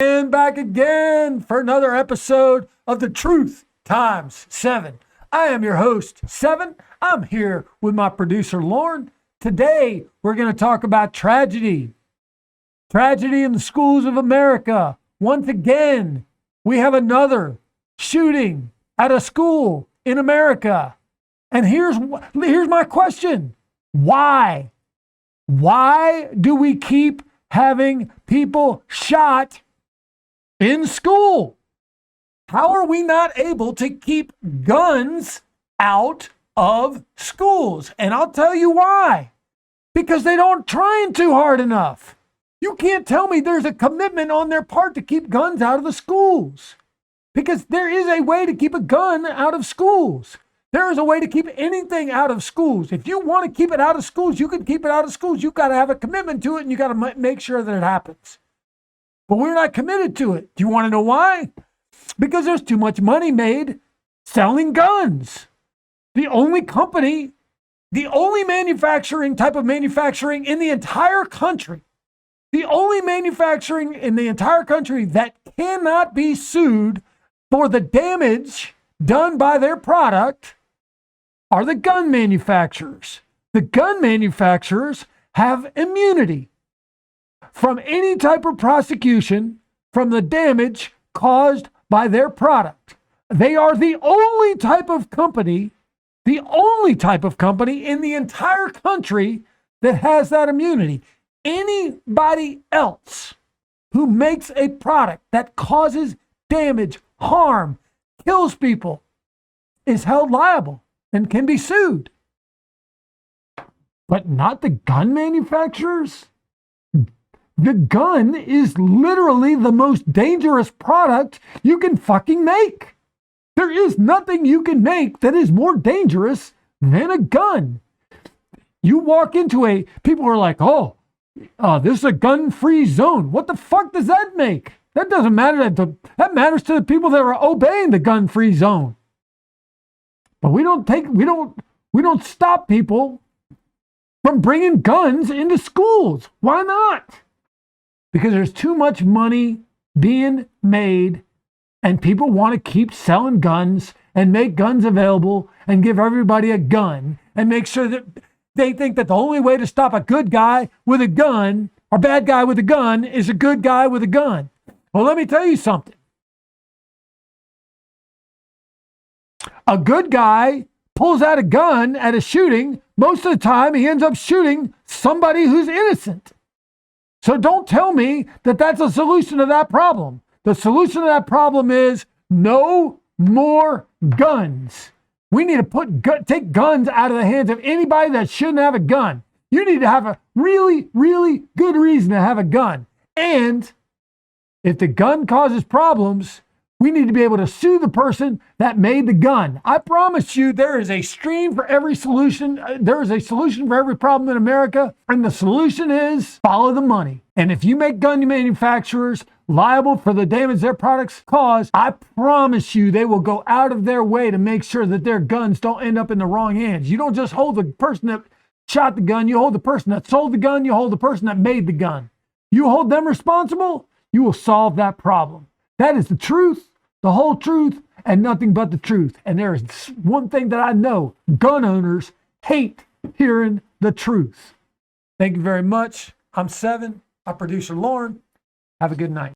And back again for another episode of the Truth Times 7. I am your host, 7. I'm here with my producer, Lauren. Today, we're going to talk about tragedy. Tragedy in the schools of America. Once again, we have another shooting at a school in America. And here's my question. Why? Why do we keep having people shot in school? How are we not able to keep guns out of schools? And I'll tell you why. Because they don't trying too hard enough. You can't tell me there's a commitment on their part to keep guns out of the schools. Because there is a way to keep a gun out of schools. There is a way to keep anything out of schools. If you want to keep it out of schools, you can keep it out of schools. You've got to have a commitment to it, and you got to make sure that it happens. But we're not committed to it. Do you want to know why? Because there's too much money made selling guns. The only manufacturing type of manufacturing in the entire country, the only manufacturing in the entire country that cannot be sued for the damage done by their product are the gun manufacturers. The gun manufacturers have immunity from any type of prosecution from the damage caused by their product. They are the only type of company in the entire country that has that immunity. Anybody else who makes a product that causes damage, harm, kills people is held liable and can be sued. But not the gun manufacturers. The gun is literally the most dangerous product you can fucking make. There is nothing you can make that is more dangerous than a gun. You walk into people are like, this is a gun-free zone. What the fuck does that make? That doesn't matter. That matters to the people that are obeying the gun-free zone. But we don't stop people from bringing guns into schools. Why not? Because there's too much money being made, and people want to keep selling guns and make guns available and give everybody a gun and make sure that they think that the only way to stop a good guy with a gun or bad guy with a gun is a good guy with a gun. Well, let me tell you something. A good guy pulls out a gun at a shooting. Most of the time, he ends up shooting somebody who's innocent. So don't tell me that that's a solution to that problem. The solution to that problem is no more guns. We need to take guns out of the hands of anybody that shouldn't have a gun. You need to have a really, really good reason to have a gun. And if the gun causes problems, we need to be able to sue the person that made the gun. I promise you, there is a stream for every solution. There is a solution for every problem in America. And the solution is follow the money. And if you make gun manufacturers liable for the damage their products cause, I promise you they will go out of their way to make sure that their guns don't end up in the wrong hands. You don't just hold the person that shot the gun. You hold the person that sold the gun. You hold the person that made the gun. You hold them responsible, you will solve that problem. That is the truth, the whole truth, and nothing but the truth. And there is one thing that I know: gun owners hate hearing the truth. Thank you very much. I'm 7. Our producer, Lauren. Have a good night.